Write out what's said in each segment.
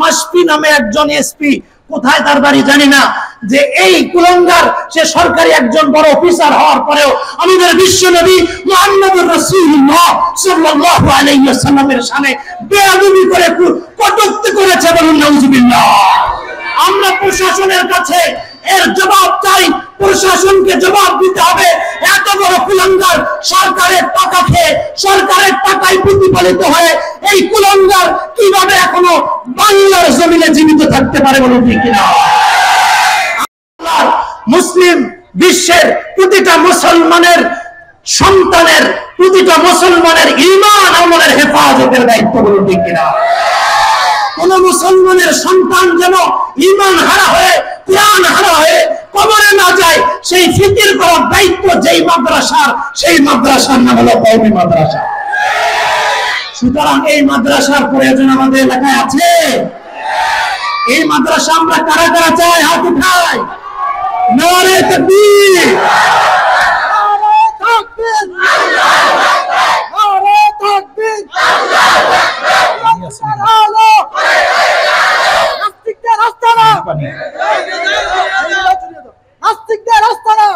মাসপি নামে একজন এসপি, কোথায় তার বাড়ি জানি না, যে এই কুলাঙ্গার সে সরকারি একজন বড় অফিসার হওয়ার পরেও আমাদের বিশ্বনবী মুহাম্মদুর রাসূলুল্লাহ সাল্লাল্লাহু আলাইহি ওয়াসাল্লামের শানে বেয়াদবি করে কটূক্তি করেছে, বলুন নাউজুবিল্লাহ। আমরা প্রশাসনের কাছে এর জবাব চাই, প্রশাসনকে জবাব দিতে হবে। এত বড় কুলাঙ্গার সরকারের টাকা খেয়ে, সরকারের টাকায় প্রতিপালিত হয়ে এই কুলাঙ্গার কিভাবে এখনো বাংলার জমিনে জীবিত থাকতে পারে, বলুন ঠিক কিনা? মুসলিম বিশ্বের প্রতিটা মুসলমানের সন্তানের, প্রতিটা মুসলমানের ঈমান আমলের হেফাজতের দায়িত্ব, বলুন ঠিক কিনা? কোন মুসলমানের সন্তান যেন ঈমান হারা হয়ে, কুরআন হারা হয়ে কবরে না যায়, সেই ফিকির করার দায়িত্ব যেই মাদ্রাসার, সেই মাদ্রাসার নাম হলো কওমি মাদ্রাসা। সুতরাং এই মাদ্রাসার প্রয়োজন আমাদের এলাকায় আছে। এই মাদ্রাসা আমরা কারা কারা চাই? হাত উঠাই। নারে তাকবীর, নারে তাকবীর, নারে তাকবীর, নাস্তিকদের আস্তানা, নাস্তিকদের আস্তানা,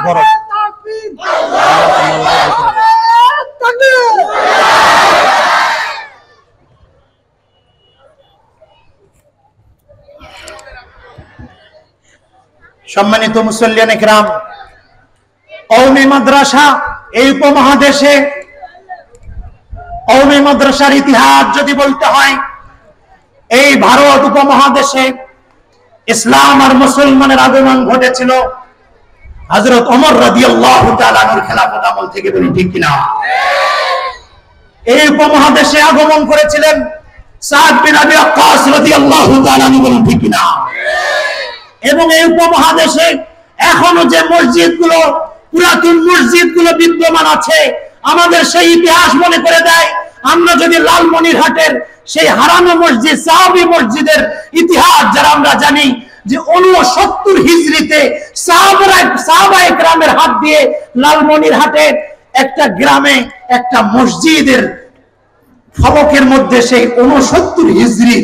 নারে তাকবীর, নারে তাকবীর। সম্মানিত মুসল্লিয়ানে কিরাম, কওমি মাদ্রাসা এই উপমহাদেশে, কওমি মাদ্রাসার ইতিহাস যদি বলতে হয়, এই ভারত উপমহাদেশে ইসলাম আর মুসলমানের আগমন ঘটেছিল হযরত ওমর রাদিয়াল্লাহু তাআলা আনহুর খেলাফত আমল থেকে, বলুন ঠিক কিনা? এই উপমহাদেশে আগমন করেছিলেন সাদ বিন আবি ওয়াক্কাস রাদিয়াল্লাহু তাআলা আনহু, বলুন ঠিক কিনা? এবং এই উপমহাদেশে এখনো যে মসজিদগুলো, পুরাতন মসজিদগুলো বিদ্যমান আছে, আমাদের সেই ইতিহাস মনে করে দেয়। আমরা যদি লালমনিরহাটের সেই হারানো মসজিদ, সাহাবী মসজিদের ইতিহাস যারা আমরা জানি, যে 69 হিজরিতে সাহাবায়ে কেরামের হাত দিয়ে লালমনিরহাটের একটা গ্রামে একটা মসজিদের ফলকের মধ্যে সেই 69 হিজরি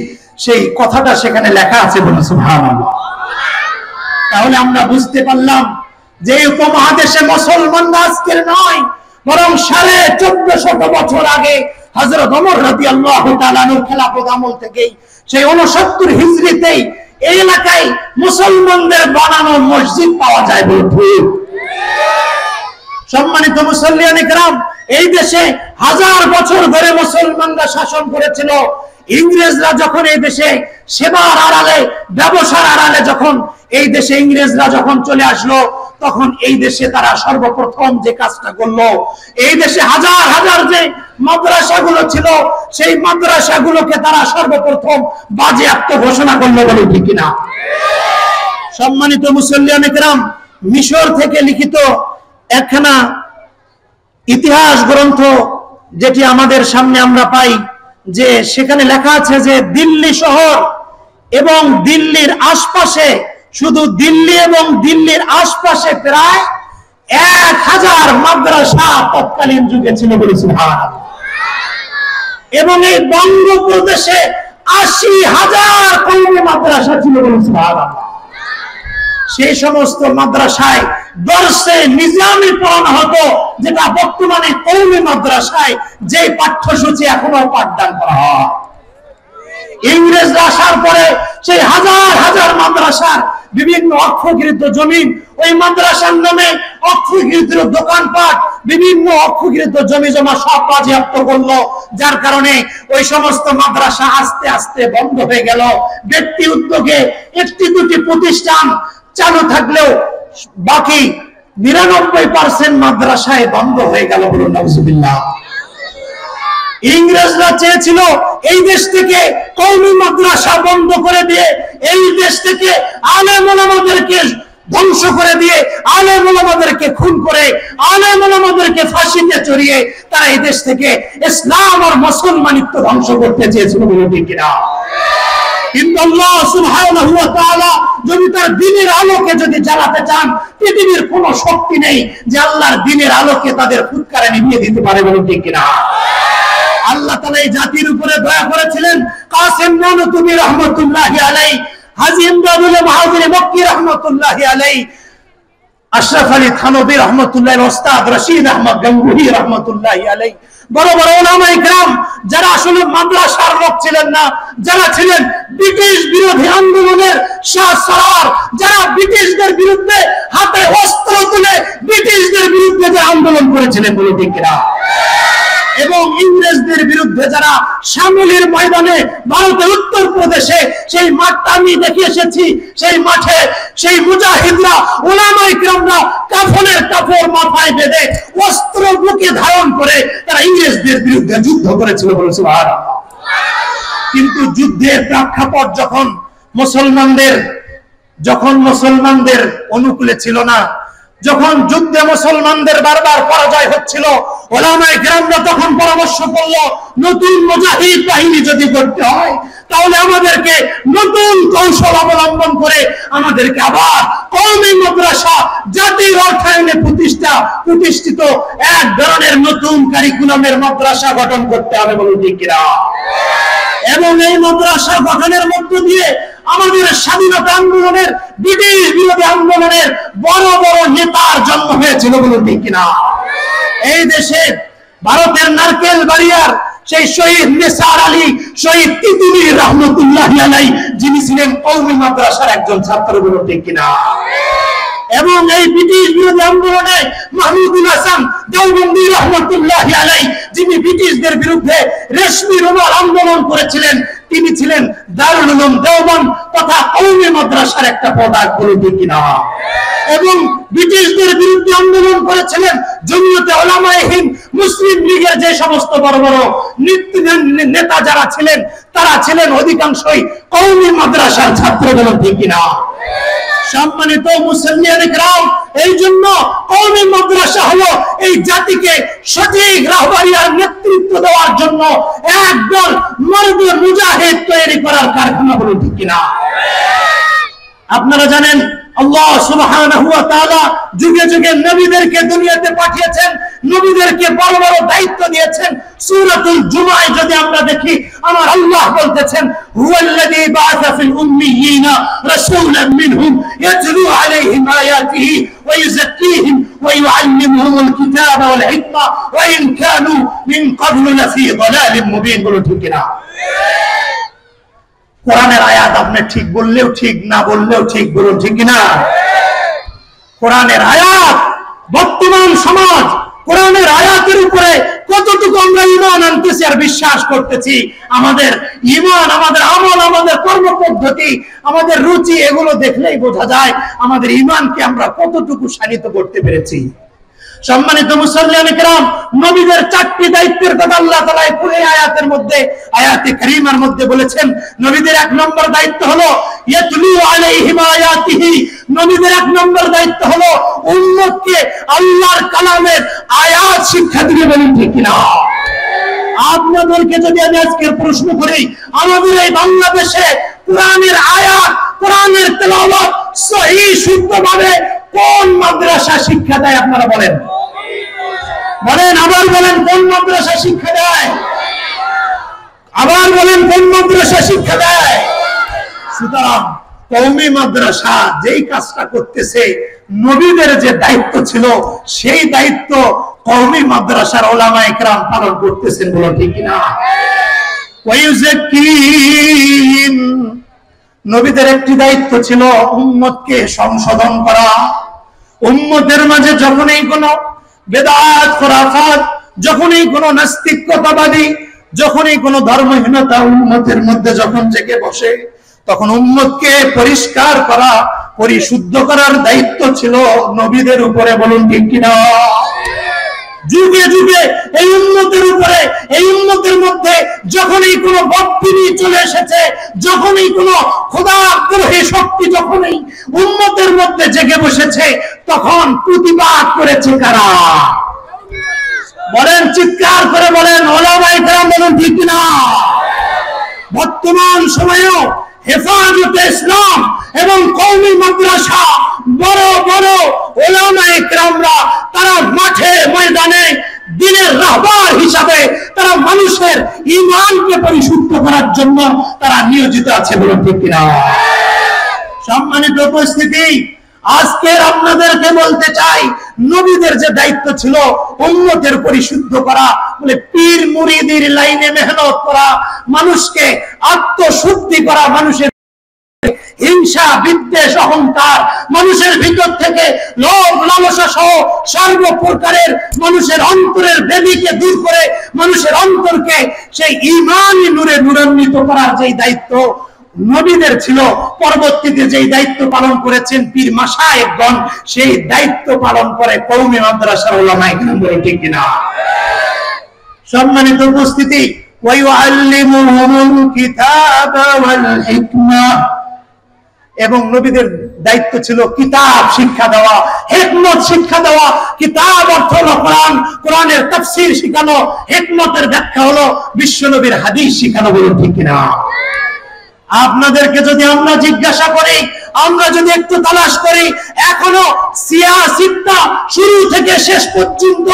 সেই কথাটা সেখানে লেখা আছে, বলুন সুবহানাল্লাহ। তাহলে আমরা বুঝতে পারলাম যে উপমহাদেশে মুসলমানরা আজকের নয়, বরং 1450 বছর আগে হযরত ওমর রাদিয়াল্লাহু তাআলা আনহুর খেলাফত আমল থেকেই, সেই 69 হিজরিতেই এই এলাকায় মুসলমানদের বানানো মসজিদ পাওয়া যায়, বলুন ঠিক? সম্মানিত মুসল্লিয়ানে কিরাম, এই দেশে 1000 বছর ধরে মুসলমানরা শাসন করেছিল। ইংরেজরা যখন এই দেশে সেবার আড়ালে, ব্যবসার আড়ালে যখন এই দেশে ইংরেজরা যখন চলে আসলো, তখন এই দেশে তারা সর্বপ্রথম যে কাজটা করলো, এই দেশে হাজার হাজার যে মাদ্রাসাগুলো ছিল, সেই মাদ্রাসাগুলোকে তারা সর্বপ্রথম বাজেয়াপ্ত ঘোষণা করলো, বলে ঠিক কিনা? সম্মানিত মুসল্লিয়ানে কিরাম, মিশর থেকে লিখিত একখানা ইতিহাস গ্রন্থ যেটি আমাদের সামনে আমরা পাই, যে সেখানে লেখা আছে যে দিল্লি শহর এবং দিল্লির আশপাশে, শুধু দিল্লি এবং দিল্লির আশপাশে প্রায় 1000 মাদ্রাসা তৎকালীন যুগে ছিল, বলে সুবহানাল্লাহ। এবং এই বঙ্গপ্রদেশে 80,000 কওমি মাদ্রাসা ছিল, বলে সুবহানাল্লাহ। সেই সমস্ত মাদ্রাসায় দর্শে নিজামী পড়ানো হতো, যেটা বর্তমানে কওমি মাদ্রাসায় যে পাঠ্যসূচি এখনো পাঠদান করা হয়। ইংরেজরা আসার পরে সেই হাজার হাজার মাদ্রাসার বিভিন্ন অক্ষকৃত জমিন, ওই মাদ্রাসার নামে অক্ষকৃত দোকানপাট, বিভিন্ন অক্ষকৃত জমি জমা সব বাজেয়াপ্ত করলো, যার কারণে ওই সমস্ত মাদ্রাসা আস্তে আস্তে বন্ধ হয়ে গেল। ব্যক্তি উদ্যোগে 1-2টি প্রতিষ্ঠান চালু থাকলেও বাকি 99% মাদ্রাসায় বন্ধ হয়ে গেল, বলুন নাউজুবিল্লাহ। ইংরেজরা চেয়েছিল এই দেশ থেকে কওমি মাদ্রাসা বন্ধ করে দিয়ে, এই দেশ থেকে আলেম ওলামাদেরকে ধ্বংস করে দিয়ে, আলেম ওলামাদেরকে খুন করে, আলেম ওলামাদেরকে ফাঁসিতে চড়িয়ে তারা এই দেশ থেকে ইসলাম আর মুসলমানিত্ব ধ্বংস করতে চেয়েছিল, বলুন ঠিক কিনা? কিন্তু আল্লাহ সুবহানাহু ওয়া তাআলা যদি তার দ্বীনের আলোকে যদি জ্বালাতে চান, পৃথিবীর কোনো শক্তি নেই যে আল্লাহর দ্বীনের আলোকে তাদের ফুৎকারে নিভিয়ে দিতে পারে, বলুন ঠিক কিনা? আল্লাহ তাআলা এই জাতির উপরে দয়া করেছিলেন। ইব্রাহিম নানুতুবি রাহমাতুল্লাহি আলাইহি, হাজী ইমদাদুল মাহাজির মক্কি রাহমাতুল্লাহি আলাইহি, আশরাফ আলী থানভী রহমতুল্লাহ, ওস্তাদ রশিদ আহমদ গঙ্গুহি রহমতুল্লাহ আলাইহি, বড় বড় উলামা ইকরাম যারা আসলে মাদ্রাসার লোক ছিলেন না, যারা ছিলেন ব্রিটিশ বিরোধী আন্দোলনের সরদার, যারা ব্রিটিশদের বিরুদ্ধে হাতে অস্ত্র তুলে ব্রিটিশদের বিরুদ্ধে যে আন্দোলন করেছিলেন বলে ঠিক কিনা, এবং ইংরেজদের বিরুদ্ধে যারা শামলির ময়দানে ভারতের উত্তর প্রদেশে সেই মাঠটা আমি দেখে এসেছি, সেই মাঠে সেই মুজাহিদরা উলামা ইকরামরা কাফনের কাপড় মাথায় বেঁধে অস্ত্র বুকে ধারণ করে তারা ইংরেজদের বিরুদ্ধে যুদ্ধ করেছিল বলে সুবহানাল্লাহ। কিন্তু যুদ্ধের প্রেক্ষাপট যখন মুসলমানদের অনুকূলে ছিল না, যখন যুদ্ধে মুসলমানদের বারবার পরাজয় হচ্ছিল, উলামায়ে কেরামরা তখন পরামর্শ করলো নতুন মুজাহিদ বাহিনী যদি করতে হয় তাহলে আমাদেরকে নতুন কৌশল অবলম্বন করে আমাদেরকে আবার কওমি মাদ্রাসা, জাতির অর্থায়নে প্রতিষ্ঠিত এক ধরনের নতুন কারিকুলামের মাদ্রাসা গঠন করতে হবে বলে ঠিক কিনা। এবং এই মাদ্রাসা গঠনের মধ্য দিয়ে আমাদের স্বাধীনতা আন্দোলনের, ব্রিটিশ বিরোধী আন্দোলনের বড় বড় নেতার জন্ম হয়েছিল বলে ঠিক কিনা। এই দেশে ভারতের নারকেল বাড়িয়ার সেই শহীদ নিসার আলী, শহীদ তিতুমী রহমতুল্লাহ আলাইহি, যিনি ছিলেন কওমি মাদ্রাসার একজন ছাত্র বলে ঠিক কিনা। এবং এই ব্রিটিশ বিরোধী আন্দোলনে মাহমুদুল হাসান দেওবন্দি রহমতুল্লাহ আলাইহি, যিনি ব্রিটিশদের বিরুদ্ধে রেশমি রুমাল আন্দোলন করেছিলেন, তিনি ছিলেন দারুল উলুম দেওবন্দ তথা কওমি মাদ্রাসার একটা প্রধান বলে ঠিক কিনা। এবং ব্রিটিশদের বিরুদ্ধে আন্দোলন করেছিলেন জমিয়তে উলামায়ে হিন্দ, মুসলিম লীগের যে সমস্ত বড় বড় নেতা যারা ছিলেন তারা ছিলেন অধিকাংশই কওমি মাদ্রাসার ছাত্র বলে ঠিক কিনা। সম্মানিত মুসলিম ইকরাম, এই জন্য কওমি মাদ্রাসা হলো এই জাতিকে সঠিক রাহবারিয়ার নেতৃত্ব দেওয়ার জন্য একদল মর্দ মুজাহিদ তৈরি করার কারখানা বলে ঠিক কিনা। আপনারা জানেন আল্লাহ সুবহানাহু ওয়া তাআলা যুগে যুগে নবীদেরকে দুনিয়াতে পাঠিয়েছেন, নবীদেরকে বড় বড় দায়িত্ব দিয়েছেন। সূরাতুল জুমায় যদি আমরা দেখি, আমার আল্লাহ বলতেছেন হুয়াল্লাযী বাআসা ফিল উম্মিয়িনা রাসূলান মিনহুম ইয়াতলু আলাইহিম আয়াতিহি ওয়া ইউযাক্কিহিম ওয়া ইউআল্লিমুহুমুল কিতাবা ওয়াল হিকমা ওয়া ইন কানু মিন ক্বাবলু লাফি যালালিম মুবিন। বলো ঠিক কিনা। কোরআনের আয়াত আপনি ঠিক বললেও ঠিক, না বললেও ঠিক, বলুন ঠিক কিনা। কোরআনের আয়াত, বর্তমান সমাজ কোরআনের আয়াতের উপরে কতটুকু আমরা ঈমান আনতেছি আর বিশ্বাস করতেছি, আমাদের ঈমান, আমাদের আমল, আমাদের কর্মপদ্ধতি, আমাদের রুচি, এগুলো দেখলেই বোঝা যায় আমাদের ঈমানকে আমরা কতটুকু শানিত করতে পেরেছি। সম্মানিত মুসলিম ইকরাম, নবীদের চারটি দায়িত্বের কথা আল্লাহ তাআলা এই আয়াতের মধ্যে, আয়াতে কারীমার মধ্যে বলেছেন। নবীদের এক নম্বর দায়িত্ব হলো ইয়াতলু আলাইহিম আয়াতিহি, নবীদের এক নম্বর দায়িত্ব হলো উম্মতকে আল্লাহর কালামের আয়াত শিক্ষা দিতে। বলেন ঠিক কিনা। আপনাদেরকে যদি আমি আজকের প্রশ্ন করি, আমাদের এই বাংলাদেশে কোরআনের আয়াত, কোরআনের তেলাওয়াত সহিহ শুদ্ধভাবে কোন মাদ্রাসা শিক্ষা দেয়? আপনারা বলেন, বলেন, আবার বলেন, কোন মাদ্রাসা শিক্ষা দেয়? আবার বলেন, কোন মাদ্রাসা শিক্ষা দেয়? সুতরাং কওমি মাদ্রাসা যেই কাজটা করতেছে, নবীদের যে দায়িত্ব ছিল সেই দায়িত্ব কওমি মাদ্রাসার উলামায়ে কেরাম পালন করতেছেন। বলো ঠিক কিনা। ওয়াইউযাক্কিহিম, নবীদের একটি দায়িত্ব ছিল উম্মতকে সংশোধন করা। উম্মতের মাঝে যখনই কোনো বেদাত, খুরাফাত, যখনই কোনো নাস্তিকতাবাদী, যখনই কোনো ধর্মহীনতা উম্মতের মধ্যে যখন জেগে বসে, তখন উম্মতকে পরিষ্কার করা, পরিশুদ্ধ করার দায়িত্ব ছিল নবীদের উপরে। বলুন ঠিক কিনা। যুগে যুগে এই উম্মতের উপরে, এই উম্মতের মধ্যে যখনই কোনো বদবিনি চলে এসেছে, যখনই কোনো খোদাগ্রহী শক্তি যখনই উম্মতের মধ্যে জেগে বসেছে, তখন প্রতিবাদ করেছে কারা? বলেন, চিৎকার করে বলেন, উলামায়ে কেরাম। বলুন ঠিক কিনা। বর্তমান সময়েও হেফাজতে ইসলাম এবং কওমি মাদ্রাসা, বড় বড় উলামায়ে কেরামরা তারা মাঠে ময়দানে দিনের রাহবার হিসাবে তারা মানুষের ঈমানকে পরিশুদ্ধ করার জন্য তারা নিয়োজিত আছে, বলুন ঠিক কিনা? সম্মানিত উপস্থিতি, আজকের আপনাদেরকে বলতে চাই, নবীদের যে দায়িত্ব ছিল উম্মতের পরিশুদ্ধ করা, বলে পীর মুরিদের লাইনে মেহনত করা, মানুষকে আত্মশুদ্ধি করা, মানুষের হিংসা, বিদ্বেষ, অহংকার, মানুষের ভিতর থেকে লোভ লালসা সহ সর্বপ্রকারের মানুষের অন্তরের বেদিকে দূর করে মানুষের অন্তরকে সেই ঈমানি নূরে নূরান্বিত করার যে দায়িত্ব নবীদের ছিল, পরবর্তীতে যে দায়িত্ব পালন করেছেন পীর মাশায়েখগণ, সেই দায়িত্ব পালন করে কওমি মাদ্রাসার উলামায়ে কেরাম, বলে ঠিক কিনা? সম্মানিত উপস্থিতি, ওয়া ইউআল্লিমুহুমুল কিতাবা ওয়াল হিকমা, এবং নবীদের দায়িত্ব ছিল কিতাব শিক্ষা দেওয়া, হিকমত শিক্ষা দেওয়া। কিতাব অর্থ হলো কোরআন, কোরআনের তাফসীর শেখানো, হিকমতের ব্যাখ্যা হলো বিশ্বনবীর হাদিস শেখানো, বলুন ঠিক কিনা? আপনাদেরকে যদি আমরা জিজ্ঞাসা করি, আমরা যদি একটু তালাশ করি, এখনো সিয়াসিত্তা শুরু থেকে শেষ পর্যন্ত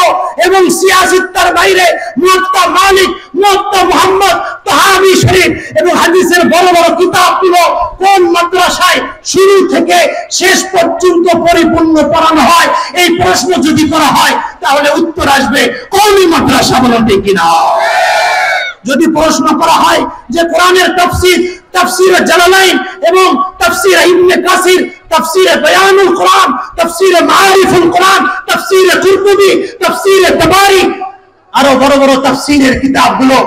এবং সিয়াসিত্তার বাইরে মুয়াত্তা মালিক, মুয়াত্তা মুহাম্মদ, তাহাবি শরীফ এবং হাদিসের বড় বড় কিতাবগুলো কোন মাদ্রাসায় শুরু থেকে শেষ পর্যন্ত পরিপূর্ণ পড়ানো হয়, এই প্রশ্ন যদি করা হয় তাহলে উত্তর আসবে কওমি মাদ্রাসা, বলুন ঠিক কিনা? যদি প্রশ্ন করা হয় যে কোরআনের তাফসীর, তাফসীরে জালালাইন এবং তাফসীরে ইবনে কাসির, তাফসীরে বায়ানুল কোরআন, তাফসীরে মাআরিফুল কোরআন, তাফসীরে কুরতুবী, তাফসীরে তাবারি, আরো বড় বড় তাফসীরের কিতাবগুলো,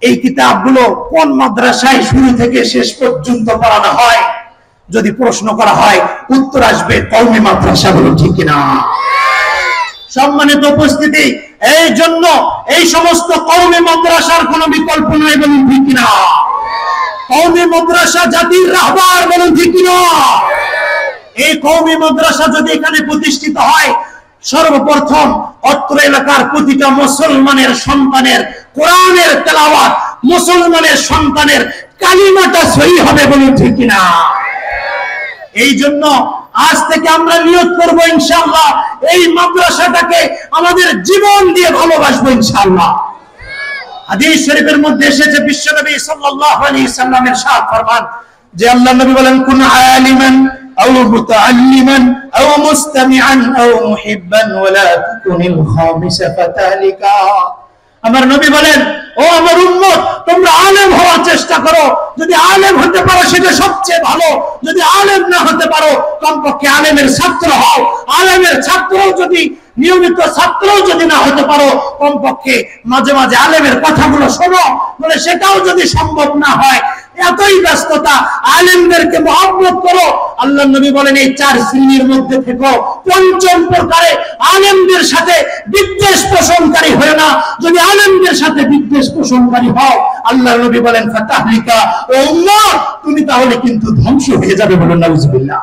এই কিতাবগুলো কোন মাদ্রাসায় শুরু থেকে শেষ পর্যন্ত পড়ানো হয়, যদি প্রশ্ন করা হয় উত্তর আসবে কওমি মাদ্রাসা, বলুন ঠিক কিনা? সম্মানিত উপস্থিতি, এই জন্য এই সমস্ত কওমি মাদ্রাসার কোনো বিকল্প নাই, বলুন ঠিক কিনা? কওমি মাদ্রাসা জাতির রাহবার, বলুন ঠিক কিনা? এই কওমি মাদ্রাসা যদি এখানে প্রতিষ্ঠিত হয়, সর্বপ্রথম অত্র এলাকার প্রতিটা মুসলমানের সন্তানের কোরআনের তেলাওয়াত, মুসলমানের সন্তানের কালিমাটা সহি হবে, বলুন ঠিক কিনা? এই জন্য আজ থেকে আমরা নিয়ত করব ইনশাআল্লাহ এই মাদ্রাসাটাকে আমাদের জীবন দিয়ে ভালোবাসবো ইনশাআল্লাহ। হাদিস শরীফের মধ্যে এসেছে বিশ্বনবী সাল্লাল্লাহু আলাইহি সাল্লামের ইরশাদ ফরমান যে আল্লাহর নবী বলেন, কুন আলিমান আও মুতাআল্লিমান আও মুস্তামিআন আও মুহিব্বান ওয়ালা তাকুনিল খামিসা ফাতালিকা। আমার নবী বলেন, ও আমার উম্মত, তোমরা আলেম হওয়ার চেষ্টা করো, যদি আলেম হতে পারো সেটা সবচেয়ে ভালো, যদি আলেম না হতে পারো কমপক্ষে আলেমের ছাত্র হও, আলেমের ছাত্রও যদি নিয়মিত ছাত্রও যদি না হতে পারো কমপক্ষে মাঝে মাঝে আলেমের কথাগুলো শোনো, বলে সেটাও যদি সম্ভব না হয়, এতই ব্যস্ততা, আলেমদেরকে মহব্বত করো। আল্লাহ নবী বলেন এই চার শ্রেণীর মধ্যে থেকো, পঞ্চম প্রকারে আলেমদের সাথে বিদ্বেষ পোষণকারী হয় না। যদি আলেমদের সাথে বিদ্বেষ পোষণকারী হও, আল্লাহ নবী বলেন ফাতাহলিকা, ও উম্মত তুমি তাহলে কিন্তু ধ্বংস হয়ে যাবে, বলেন নাউজুবিল্লাহ।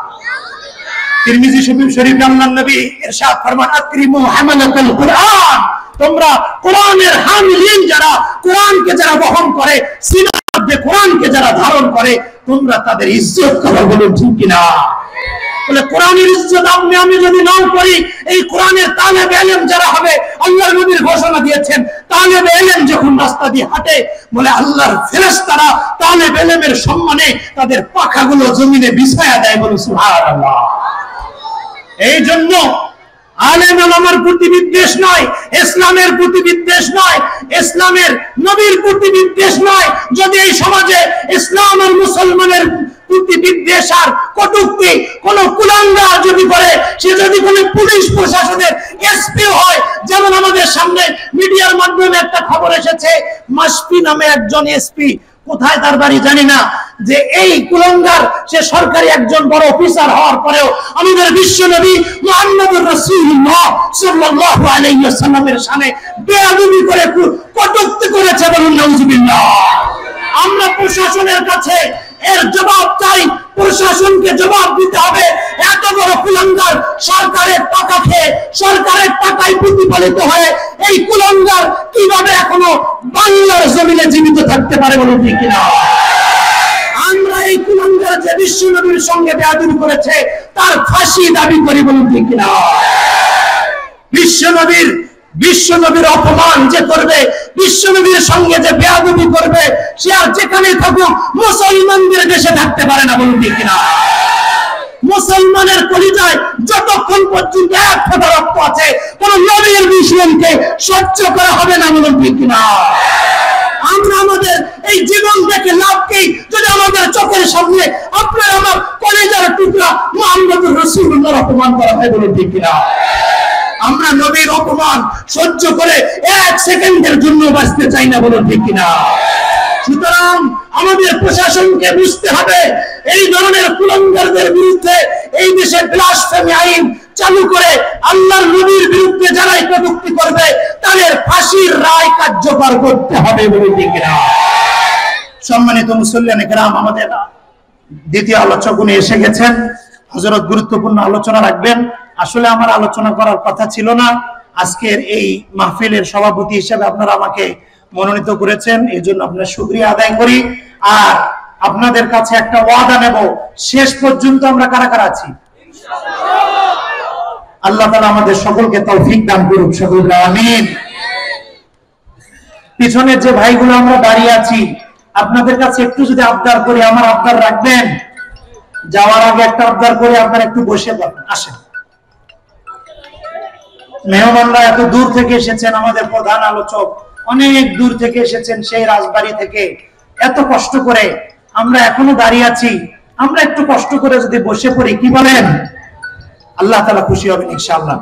তিরমিজি শরীফে আল্লাহর নবী ইরশাদ ফরমান, আকরিমু হামালাতুল কুরআন, তোমরা কোরআনের হামিলিন, যারা কোরআনকে যারা বহন করে, সিনার মধ্যে কোরআনকে যারা ধারণ করে, তোমরা তাদের ইজ্জত করো, বলুন ঠিক কিনা? বলে কোরআনের ইজ্জত আমি যদি নাও করি, এই কোরআনের তালেব ইলম যারা হবে, আল্লাহর নবীর ঘোষণা দিয়েছেন তালেব ইলম যখন রাস্তা দিয়ে হাঁটে, বলে আল্লাহর ফেরেশতারা তালেব ইলমের সম্মানে তাদের পাখাগুলো জমিনে বিছায়া দেয়, বলে সুবহানাল্লাহ। এই জন্য আলেম ওলামার প্রতি বিদ্বেষ নয়, ইসলামের প্রতি বিদ্বেষ নয়, ইসলামের নবীর প্রতি বিদ্বেষ নয়। যদি এই সমাজে ইসলাম আর মুসলমানের প্রতি বিদ্বেষ আর কটূক্তি কোন কুলাঙ্গার যদি করে, সে যদি কোন পুলিশ প্রশাসনের এসপি হয়, যেমন আমাদের সামনে মিডিয়ার মাধ্যমে একটা খবর এসেছে, মাসপি নামে একজন এসপি, কোথায় তার বাড়ি জানি না, যে এই কুলাঙ্গার সে সরকারি একজন বড় অফিসার হওয়ার পরেও আমাদের বিশ্বনবী মুহাম্মদুর রাসূলুল্লাহ সাল্লাল্লাহু আলাইহি ওয়াসাল্লামের শানে বেয়াদবি করে কটূক্তি করেছে, বলুন নাউজুবিল্লাহ। আমরা প্রশাসনের কাছে এর জবাব চাই, প্রশাসনকে জবাব দিতে হবে। এত বড় কুলাঙ্গার সরকারের টাকা খেয়ে, সরকারের টাকায় প্রতিপালিত হয়ে এই কুলাঙ্গার কিভাবে এখনো বাংলার জমিনে জীবিত থাকতে পারে, বলুন ঠিক কিনা? আমরা এই কুলাঙ্গার যে বিশ্বনবীর সঙ্গে বেয়াদবি করেছে তার ফাঁসি দাবি করি, বলুন ঠিক কিনা? বিশ্বনবীর বিশ্ব নবীর অপমান যে করবে, বিশ্ব নবীর সঙ্গে যে বেয়াদবি করবে, সে আর যেখানে থাকুক মুসলমানদের দেশে থাকতে পারে না। বলুন ঠিক কিনা? মুসলমানের কলিজায় যতক্ষণ পর্যন্ত এক ফোঁটা রক্ত আছে, কোন নবীর দুশমনকে সহ্য করা হবে না। বলুন ঠিক কিনা? আমরা আমাদের এই জীবন থেকে লাভকেই যদি আমাদের চোখের সামনে আপনার আমার কলিজার টুকরা মুহাম্মদুর রাসূলুল্লাহর অপমান করা হয়, বলুন ঠিক কিনা? আমরা নবীর অপমান সহ্য করে এক সেকেন্ডের জন্য বাঁচতে চাই না। বলুন ঠিক কিনা? সুতরাং আমাদের প্রশাসনকে বুঝতে হবে, এই ধরনের কুলাঙ্গারদের বিরুদ্ধে এই দেশে ব্লাসফেমি আইন চালু করে আল্লাহর নবীর বিরুদ্ধে যারা কটূক্তি করবে তাদের ফাঁসির রায় কার্যকর করতে হবে। বলুন ঠিক কিনা? সম্মানিত মুসল্লিয়ানে কেরাম, আমাদের দ্বিতীয় আলোচক উনি এসে গেছেন। হযরত গুরুত্বপূর্ণ আলোচনা রাখবেন। আসলে আমার আলোচনা করার কথা ছিল না, আজকের এই মাহফিলের সভাপতি হিসেবে আপনারা আমাকে মনোনীত করেছেন, এই জন্য আপনার শুকরিয়া আদায় করি। আর আপনাদের কাছে একটা ওয়াদা নেব, শেষ পর্যন্ত আমরা কারা কারা আছি? আল্লাহ তাআলা আমাদের সকলকে তৌফিক দান করুক, সকল আমিন। পিছনের যে ভাইগুলো আমরা দাঁড়িয়ে আছি, আপনাদের কাছে একটু যদি আবদার করি, আমার আবদার রাখবেন। যাওয়ার আগে একটা আবদার করে আপনারা একটু বসে পড়েন, আসেন। মেহমানরা এত দূর থেকে এসেছেন, আমাদের প্রধান আলোচক অনেক দূর থেকে এসেছেন, সেই রাজবাড়ি থেকে এত কষ্ট করে। আমরা এখনো দাঁড়িয়ে আছি, আমরা একটু কষ্ট করে যদি বসে পড়ি, কি বলেন? আল্লাহ তাআলা খুশি হবেন ইনশাআল্লাহ।